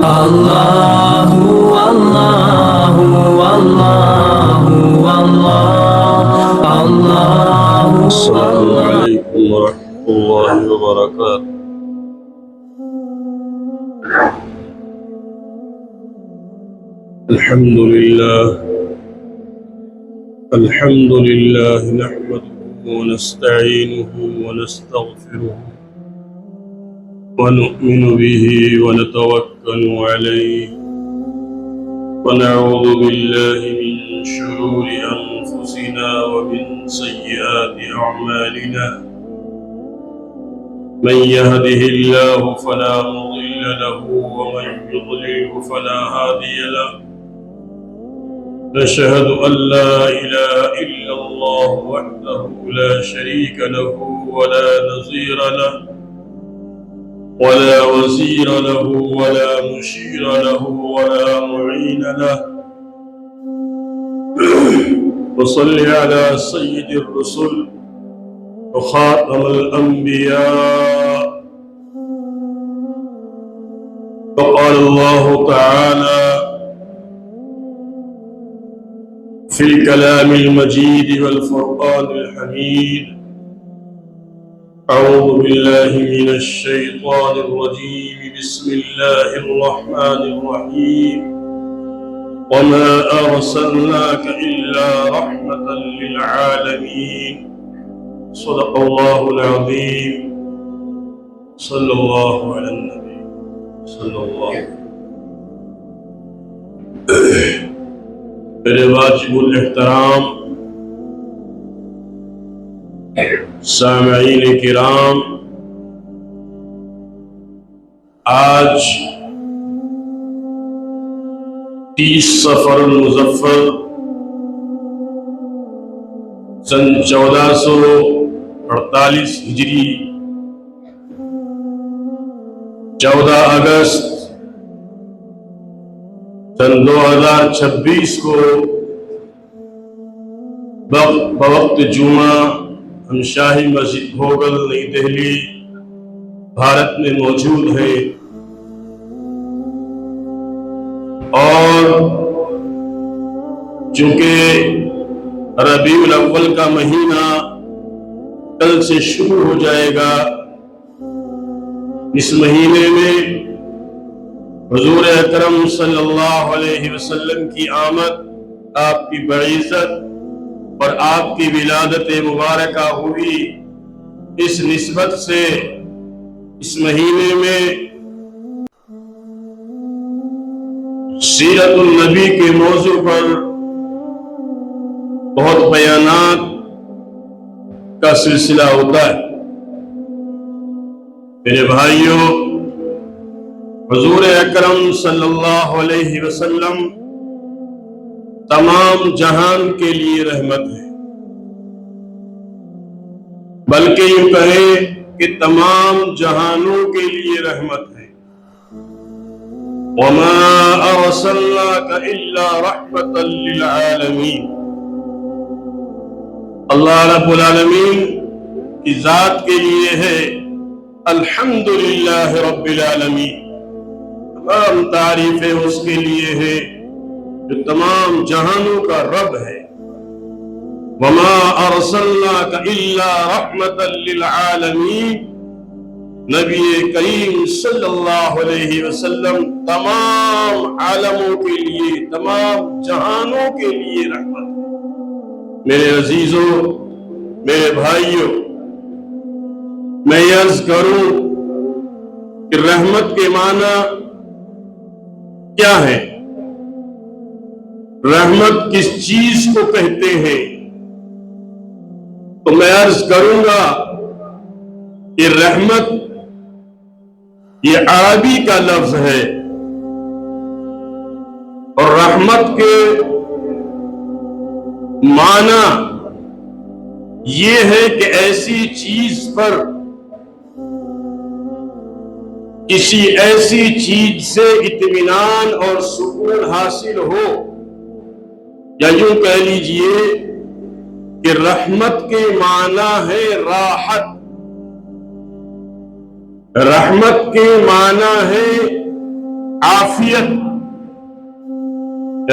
الله والله والله والله الله. السلام عليكم ورحمة الله وبركاته. الحمد لله نحمده ونستعينه ونستغفره ونؤمن به ونتوكل عليه ونعوذ بالله من شرور أنفسنا ومن سيئات أعمالنا. من يهده الله فلا مضل له ومن يضلله فلا هادي له. نشهد أن لا إله إلا الله وحده لا شريك له ولا نظير له ولا وزير له ولا مشير له ولا معين له. وصل على سيد الرسل وخاتم الأنبياء. فقال الله تعالى في الكلام المجيد والفرقان الحميد: أعوذ بالله من الشيطان الرجيم. بسم الله الرحمن الرحيم. وما أرسلناك إلا رحمة للعالمين. صدق الله العظيم. صلى الله على النبي صلى الله عليه وسلم. میرے واجب الاحترام سامعین کرام، آج 30 صفر المظفر سن 1448 ہجری، 14 اگست سن 2026 کو بوقت جمعہ ہم شاہی مسجد بھوگل، نئی دہلی، بھارت میں موجود ہیں، اور چونکہ ربیع الاول کا مہینہ کل سے شروع ہو جائے گا، اس مہینے میں حضور اکرم صلی اللہ علیہ وسلم کی آمد، آپ کی بعثت اور آپ کی ولادت مبارکہ ہوئی، اس نسبت سے اس مہینے میں سیرت النبی کے موضوع پر بہت بیانات کا سلسلہ ہوتا ہے۔ میرے بھائیوں، حضور اکرم صلی اللہ علیہ وسلم تمام جہان کے لیے رحمت ہے، بلکہ یوں کہیں کہ تمام جہانوں کے لیے رحمت ہے۔ وَمَا أَرْسَلْنَاكَ إِلَّا رَحْمَةً لِلْعَالَمِينَ۔ اللہ رب العالمین کی ذات کے لیے ہے الحمدللہ رب العالمین، تمام تعریفیں اس کے لیے ہے جو تمام جہانوں کا رب ہے۔ وَمَا أَرْسَلْنَاكَ إِلَّا رَحْمَةً لِلْعَالَمِينَ، نبی کریم صلی اللہ علیہ وسلم تمام عالموں کے لیے، تمام جہانوں کے لیے رحمت ہے۔ میرے عزیزوں، میرے بھائیوں، میں عرض کروں کہ رحمت کے معنی کیا ہے؟ رحمت کس چیز کو کہتے ہیں؟ تو میں عرض کروں گا کہ رحمت یہ عربی کا لفظ ہے، اور رحمت کے معنی یہ ہے کہ ایسی چیز پر، کسی ایسی چیز سے اطمینان اور سکون حاصل ہو، یا یوں کہہ لیجئے کہ رحمت کے معنی ہے راحت، رحمت کے معنی ہے عافیت،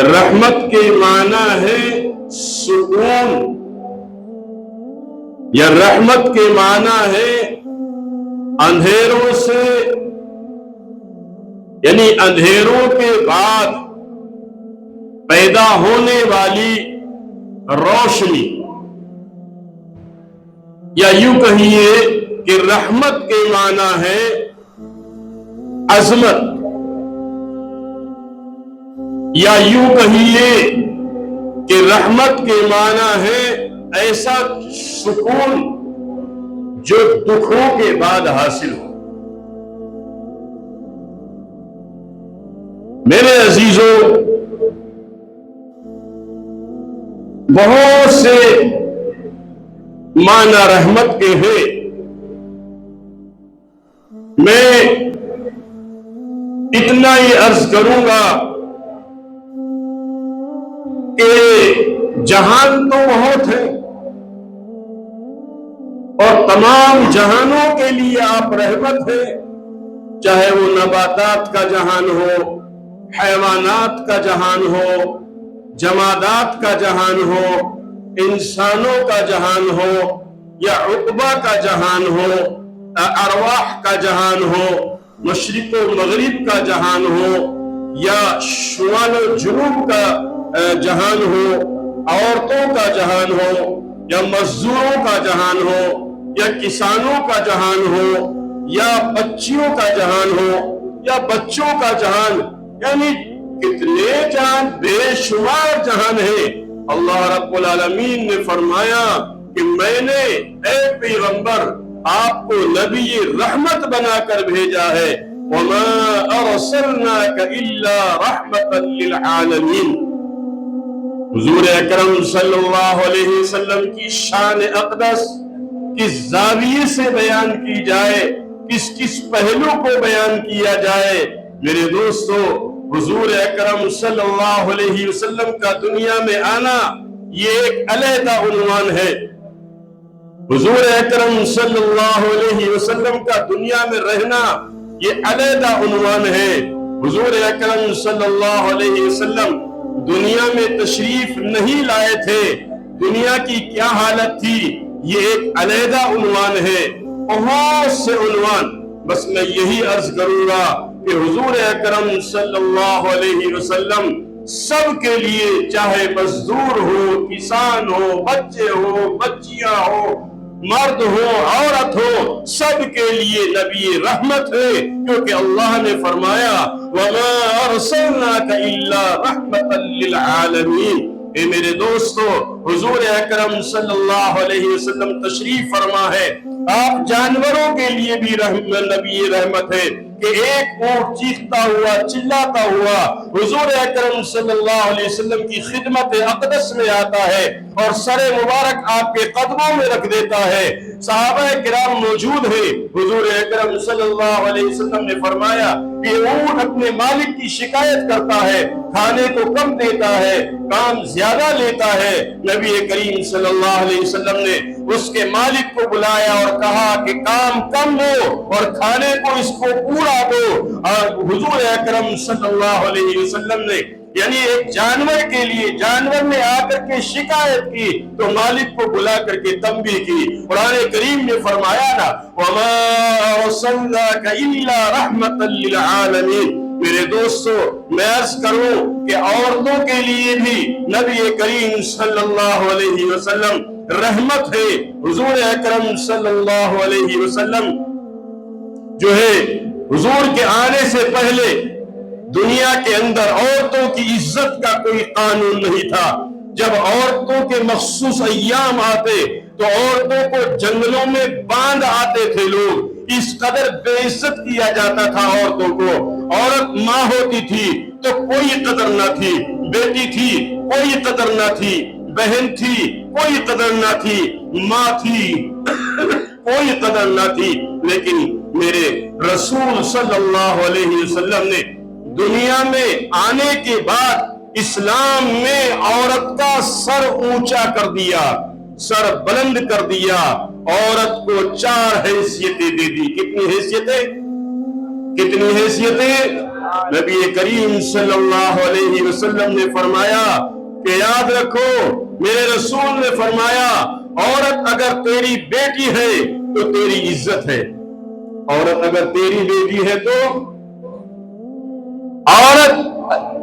رحمت کے معنی ہے سکون، یا رحمت کے معنی ہے اندھیروں سے، یعنی اندھیروں کے بعد پیدا ہونے والی روشنی، یا یوں کہیے کہ رحمت کے معنی ہے عظمت، یا یوں کہیے کہ رحمت کے معنی ہے ایسا سکون جو دکھوں کے بعد حاصل ہو۔ میرے عزیزوں، بہت سے معنی رحمت کے ہیں، میں اتنا ہی عرض کروں گا کہ جہان تو بہت ہے، اور تمام جہانوں کے لیے آپ رحمت ہے، چاہے وہ نباتات کا جہان ہو، حیوانات کا جہان ہو، جمادات کا جہان ہو، انسانوں کا جہان ہو، یا عقبہ کا جہان ہو، ارواح کا جہان ہو، مشرق و مغرب کا جہان ہو، یا شمال و جنوب کا جہان ہو، عورتوں کا جہان ہو، یا مزدوروں کا جہان ہو، یا کسانوں کا جہان ہو، یا بچیوں کا جہان ہو، یا بچوں کا جہان، یعنی کتنے جہان، بے شمار جہان ہے۔ اللہ رب العالمین نے فرمایا کہ میں نے اے پیغمبر آپ کو نبی رحمت بنا کر بھیجا ہے، وَمَا أَرْسَلْنَاكَ إِلَّا رَحْمَةً لِلْعَالَمِينَ۔ حضور اکرم صلی اللہ علیہ وسلم کی شان اقدس کس زاویے سے بیان کی جائے، کس کس پہلو کو بیان کیا جائے، میرے دوستو، حضور اکرم صلی اللہ علیہ وسلم کا دنیا میں آنا یہ ایک علیحدہ عنوان ہے۔ حضور اکرم صلی اللہ علیہ وسلم کا دنیا میں رہنا یہ علیحدہ عنوان ہے۔ حضور اکرم صلی اللہ علیہ وسلم دنیا میں تشریف نہیں لائے تھے، دنیا کی کیا حالت تھی، یہ ایک علیحدہ عنوان ہے۔ بہت سے عنوان، بس میں یہی عرض کروں گا کہ حضور اکرم صلی اللہ علیہ وسلم سب کے لیے، چاہے مزدور ہو، کسان ہو، بچے ہو، بچیاں ہو، مرد ہو، عورت ہو، سب کے لیے نبی رحمت ہے، کیونکہ اللہ نے فرمایا وَمَا أَرْسَلْنَاكَ إِلَّا رَحْمَةً لِلْعَالَمِينَ۔ اے میرے دوستو، حضور اکرم صلی اللہ علیہ وسلم تشریف فرما ہے، آپ جانوروں کے لیے بھی نبی رحمت ہے کہ ایک اونٹ چیختا ہوا، چلاتا ہوا حضور اکرم صلی اللہ علیہ وسلم کی خدمت اقدس میں آتا ہے اور سر مبارک آپ کے قدموں میں رکھ دیتا ہے۔ صحابہ کرام موجود ہیں، حضور اکرم صلی اللہ علیہ وسلم نے فرمایا کہ اونٹ اپنے مالک کی شکایت کرتا ہے، کھانے کو کم دیتا ہے، کام زیادہ لیتا ہے۔ نبی کریم صلی اللہ علیہ وسلم نے اس کے مالک کو بلایا اور کہا کہ کام کم ہو اور کھانے کو اس کو پورا دو۔ اور حضور اکرم صلی اللہ علیہ وسلم نے، یعنی ایک جانور کے لیے، جانور نے آ کر کے شکایت کی تو مالک کو بلا کر کے تنبیہ کی۔ قرآن کریم نے فرمایا نا وَمَا أَرْسَلْنَاكَ إِلَّا رَحْمَةً لِلْعَالَمِينَ۔ میرے دوستو، میں عرض کروں کہ عورتوں کے لیے بھی نبی کریم صلی اللہ علیہ وسلم رحمت ہے۔ حضور اکرم صلی اللہ علیہ وسلم جو ہے، حضور کے آنے سے پہلے دنیا کے اندر عورتوں کی عزت کا کوئی قانون نہیں تھا۔ جب عورتوں کے مخصوص ایام آتے تو عورتوں کو جنگلوں میں باندھ آتے تھے لوگ، اس قدر بے عزت کیا جاتا تھا عورتوں کو۔ عورت ماں ہوتی تھی تو کوئی قدر نہ تھی، بیٹی تھی کوئی قدر نہ تھی، بہن تھی کوئی قدر نہ تھی، ماں تھی کوئی قدر نہ تھی۔ لیکن میرے رسول صلی اللہ علیہ وسلم نے دنیا میں آنے کے بعد اسلام میں عورت کا سر اونچا کر دیا، سر بلند کر دیا، عورت کو 4 حیثیتیں دے دی۔ کتنی حیثیتیں؟ نبی کریم صلی اللہ علیہ وسلم نے فرمایا کہ یاد رکھو، میرے رسول نے فرمایا عورت اگر تیری بیٹی ہے تو تیری عزت ہے، عورت اگر تیری بیٹی ہے تو، عورت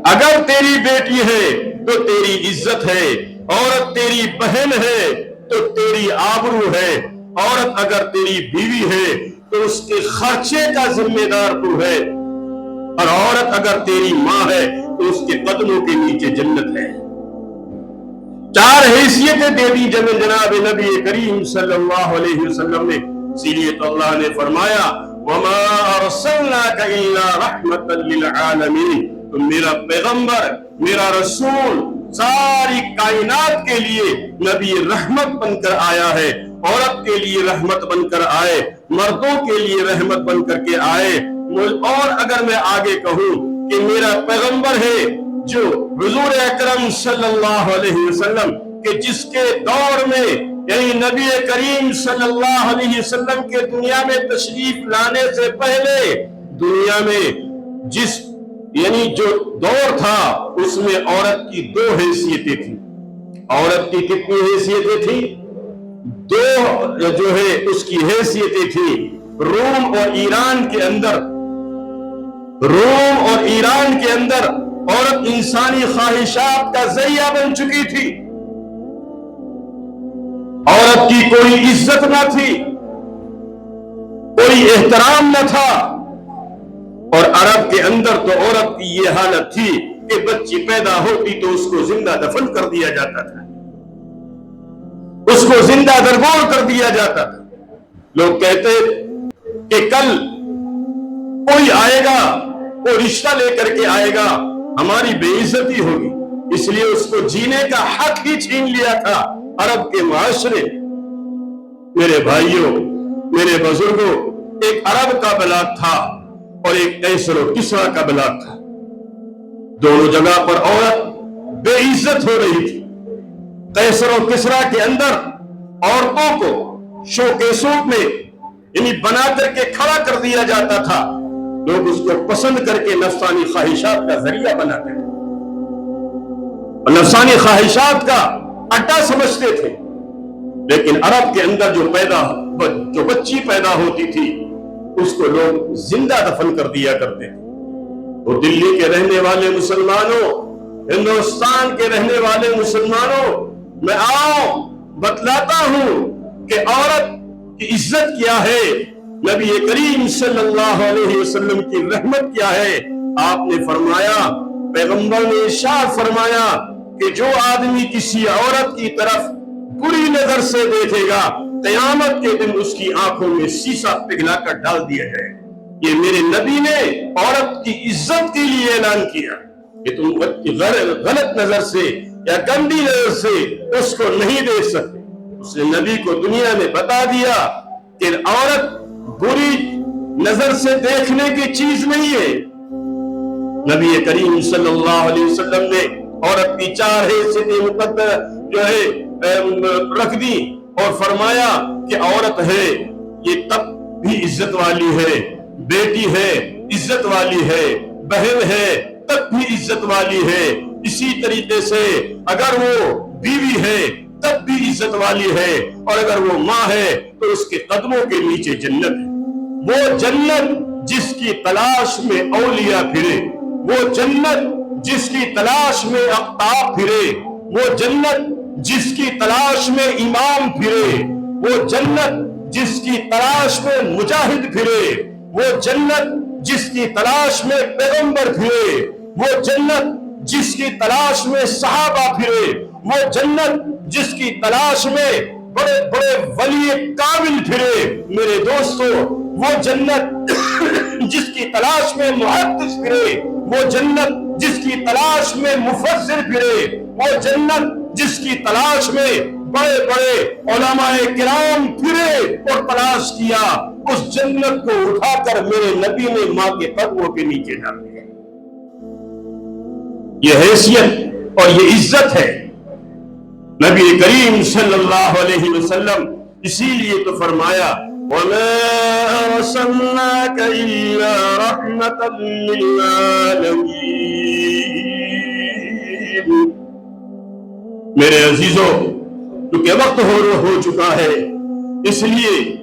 اگر تیری بیٹی ہے تو تیری عزت ہے، عورت تیری بہن ہے تو تیری آبرو ہے، عورت اگر تیری بیوی ہے تو اس کے خرچے کا ذمہ دار تو ہے، اور عورت اگر تیری ماں ہے تو اس کے قدموں کے نیچے جنت ہے۔ چار حیثیتیں دے دی جناب نبی کریم صلی اللہ علیہ وسلم نے، اسی لیے تو اللہ نے فرمایا وَمَا أَرْسَلْنَاكَ إِلَّا رَحْمَةً لِلْعَالَمِينَ، تو میرا پیغمبر، میرا رسول ساری کائنات کے لیے نبی رحمت بن کر آیا ہے، عورت کے لیے رحمت بن کر آئے، مردوں کے لیے رحمت بن کر کے آئے۔ اور اگر میں آگے کہوں کہ میرا پیغمبر ہے جو حضور اکرم صلی اللہ علیہ وسلم کہ جس کے دور میں، یعنی نبی کریم صلی اللہ علیہ وسلم کے دنیا میں تشریف لانے سے پہلے دنیا میں جس یعنی جو دور تھا اس میں عورت کی دو حیثیتیں تھیں۔ عورت کی کتنی حیثیتیں تھیں؟ دو جو ہے اس کی حیثیتیں تھیں۔ روم اور ایران کے اندر عورت انسانی خواہشات کا ذریعہ بن چکی تھی، عورت کی کوئی عزت نہ تھی، کوئی احترام نہ تھا، اور عرب کے اندر تو عورت کی یہ حالت تھی کہ بچی پیدا ہوتی تو اس کو زندہ دفن کر دیا جاتا تھا، اس کو زندہ درگور کر دیا جاتا تھا۔ لوگ کہتے کہ کل کوئی آئے گا، کوئی رشتہ لے کر کے آئے گا، ہماری بے عزتی ہوگی، اس لیے اس کو جینے کا حق ہی چھین لیا تھا عرب کے معاشرے۔ میرے بھائیوں، میرے بزرگوں، ایک عرب کا بلاک تھا اور ایک قیصر و کسریٰ کا بلاک تھا، دونوں جگہ پر عورت بے عزت ہو رہی تھی۔ قیصر و کسریٰ کے اندر عورتوں کو شوکیسوں میں یعنی بنا کر کے کھڑا کر دیا جاتا تھا، لوگ اس کو پسند کر کے نفسانی خواہشات کا ذریعہ بناتے تھے اور نفسانی خواہشات کا اڈا سمجھتے تھے۔ لیکن عرب کے اندر جو بچی پیدا ہوتی تھی اس کو لوگ زندہ دفن کر دیا کرتے تھے۔ وہ دلی کے رہنے والے مسلمانوں، ہندوستان کے رہنے والے مسلمانوں، میں بتلاتا ہوں کہ عورت کی عزت کیا ہے، نبی کریم صلی اللہ علیہ وسلم کی رحمت کیا ہے۔ آپ نے فرمایا، پیغمبر نے ارشاد فرمایا کہ جو آدمی کسی عورت کی طرف بری نظر سے دیکھے گا قیامت کے دن اس کی آنکھوں میں سیسا پگھلا کر ڈال دیا جائے۔ یہ میرے نبی نے عورت کی عزت کے لیے اعلان کیا کہ تم غلط نظر سے یا گندی نظر سے اس کو نہیں دیکھ سکتے۔ اس نے نبی کو دنیا میں بتا دیا کہ عورت بری نظر سے دیکھنے کی چیز نہیں ہے۔ نبی کریم صلی اللہ علیہ وسلم نے عورت کی چار حیثیتیں مقدر جو ہے رکھ دی اور فرمایا کہ عورت ہے یہ تب بھی عزت والی ہے، بیٹی ہے عزت والی ہے، بہن ہے تب بھی عزت والی ہے، اسی طریقے سے اگر وہ بیوی ہے تب بھی عزت والی ہے، اور اگر وہ ماں ہے تو اس کے قدموں کے نیچے جنت ہے۔ وہ جنت جس کی تلاش میں اولیاء پھرے، وہ جنت جس کی تلاش میں اقطاب پھرے، وہ جنت جس کی تلاش میں امام پھرے، وہ جنت جس کی تلاش میں مجاہد پھرے، وہ جنت جس کی تلاش میں پیغمبر پھرے، وہ جنت جس کی تلاش میں صحابہ پھرے، وہ جنت جس کی تلاش میں بڑے بڑے ولی کامل پھرے۔ میرے دوستو، وہ جنت جس کی تلاش میں محدث پھرے، وہ جنت جس کی تلاش میں مفسر پھرے، وہ جنت جس کی تلاش میں بڑے بڑے علماء کرام پھرے اور تلاش کیا، اس جنت کو اٹھا کر میرے نبی نے ماں کے قدموں کے نیچے ڈال دیا۔ یہ حیثیت اور یہ عزت ہے نبی کریم صلی اللہ علیہ وسلم۔ اسی لیے تو فرمایا وما أرسلناك إلا رحمة للعالمين۔ میرے عزیزوں، کیونکہ وقت ہو چکا ہے، اس لیے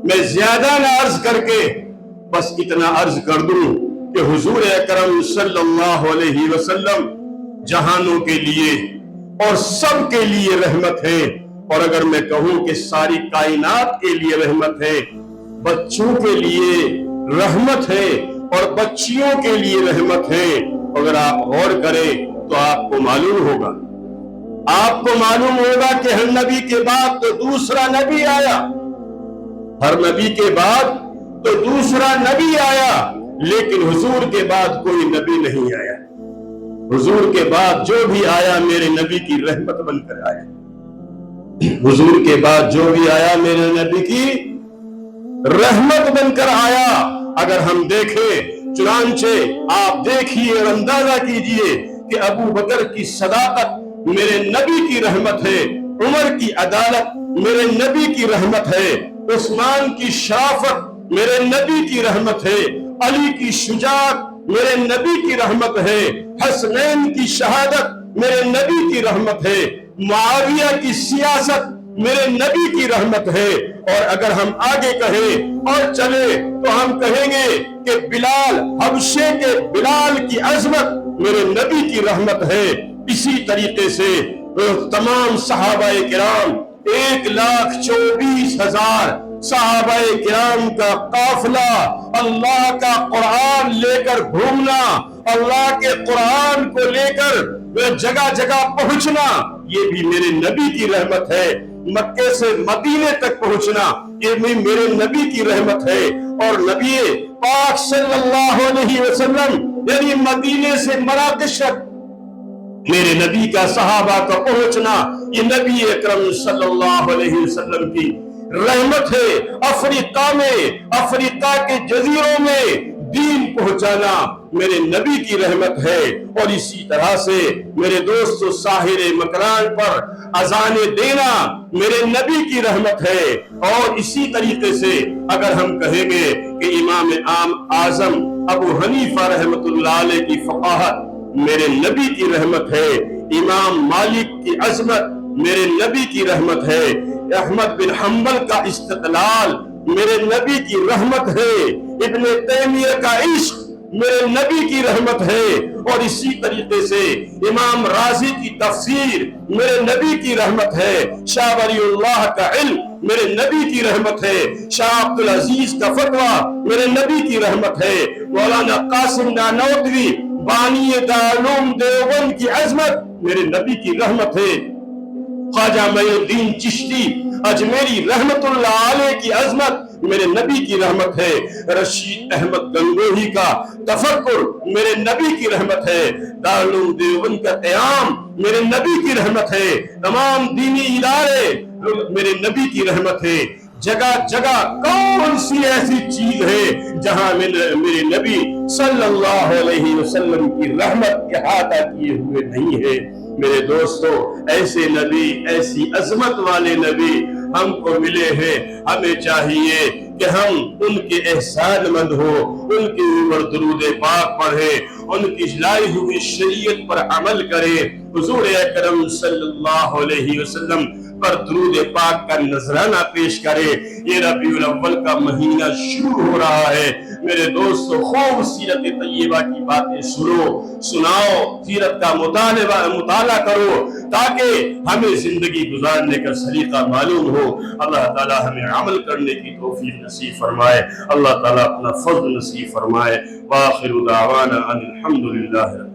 میں زیادہ نہ عرض کر کے بس اتنا عرض کر دوں کہ حضور اکرم صلی اللہ علیہ وسلم جہانوں کے لیے اور سب کے لیے رحمت ہے، اور اگر میں کہوں کہ ساری کائنات کے لیے رحمت ہے، بچوں کے لیے رحمت ہے اور بچیوں کے لیے رحمت ہے۔ اگر آپ غور کریں تو آپ کو معلوم ہوگا کہ ہر نبی کے بعد تو دوسرا نبی آیا، ہر نبی کے بعد تو دوسرا نبی آیا، لیکن حضور کے بعد کوئی نبی نہیں آیا۔ حضور کے بعد جو بھی آیا میرے نبی کی رحمت بن کر آیا۔ حضور کے بعد جو بھی آیا میرے نبی کی رحمت بن کر آیا۔ اگر ہم دیکھیں، چنانچہ آپ دیکھیے اور اندازہ کیجئے کہ ابو بکر کی صداقت میرے نبی کی رحمت ہے، عمر کی عدالت میرے نبی کی رحمت ہے، عثمان کی شرافت میرے نبی کی رحمت ہے، علی کی شجاعت میرے نبی کی رحمت ہے، حسنین کی شہادت میرے نبی کی رحمت ہے، معاویہ کی سیاست میرے نبی کی رحمت ہے۔ اور اگر ہم آگے کہیں اور چلے تو ہم کہیں گے کہ بلال، حبشے کے بلال کی عظمت میرے نبی کی رحمت ہے۔ اسی طریقے سے تمام صحابہ کرام 1,24,000 صحابہ کرام کا قافلہ اللہ کا قرآن لے کر گھومنا، اللہ کے قرآن کو لے کر جگہ جگہ پہنچنا، یہ بھی میرے نبی کی رحمت ہے۔ مکے سے مدینے تک پہنچنا، یہ بھی میرے نبی کی رحمت ہے۔ اور نبی پاک صلی اللہ علیہ وسلم یعنی مدینے سے مراکش تک میرے نبی کا صحابہ کا پہنچنا، یہ نبی اکرم صلی اللہ علیہ وسلم کی رحمت ہے۔ افریقہ کے جزیروں میں دین پہنچانا میرے نبی کی رحمت ہے۔ اور اسی طرح سے میرے دوستو ساحل مکران پر اذان دینا میرے نبی کی رحمت ہے۔ اور اسی طریقے سے اگر ہم کہیں گے کہ امام اعظم ابو حنیفہ رحمت اللہ علیہ کی فقاہت میرے نبی کی رحمت ہے، امام مالک کی عظمت میرے نبی کی رحمت ہے، احمد بن حنبل کا استقلال میرے نبی کی رحمت ہے، ابن تیمیہ کا عشق میرے نبی کی رحمت ہے۔ اور اسی طریقے سے امام رازی کی تفسیر میرے نبی کی رحمت ہے، شاہ ولی اللہ کا علم میرے نبی کی رحمت ہے، شاہ عبدالعزیز کا فتویٰ میرے نبی کی رحمت ہے، مولانا قاسم نانوتوی بانی دارالعلوم دیوبند کی عظمت میرے نبی کی رحمت ہے، خواجہ معین الدین چشتی اجمیری رحمت اللہ علیہ کی عظمت میرے نبی کی رحمت ہے، رشید احمد گنگوہی کا تفکر میرے نبی کی رحمت ہے، دارالعلوم دیوبند کا قیام میرے نبی کی رحمت ہے، تمام دینی ادارے میرے نبی کی رحمت ہے۔ جگہ جگہ کون سی ایسی چیز ہے جہاں میرے نبی صلی اللہ علیہ وسلم کی رحمت احاطہ کیے ہوئے نہیں ہے؟ میرے دوستو، ایسے نبی، ایسی عظمت والے نبی ہم کو ملے ہیں۔ ہمیں چاہیے کہ ہم ان کے احسان مند ہو، ان کے اوپر درود پاک پڑھیں، ان کی لائی ہوئی شریعت پر عمل کریں، حضور اکرم صلی اللہ علیہ وسلم پر درود پاک کا نذرانہ پیش کرے۔ یہ ربیع الاول کا مہینہ شروع ہو رہا ہے، میرے دوستو خوب سیرت طیبہ کی باتیں سناؤ، سیرت کا مطالعہ کرو تاکہ ہمیں زندگی گزارنے کا سلیقہ معلوم ہو۔ اللہ تعالی ہمیں عمل کرنے کی توفیق نصیب فرمائے، اللہ تعالی اپنا فضل نصیب فرمائے۔ وآخر دعوانا ان الحمد للہ۔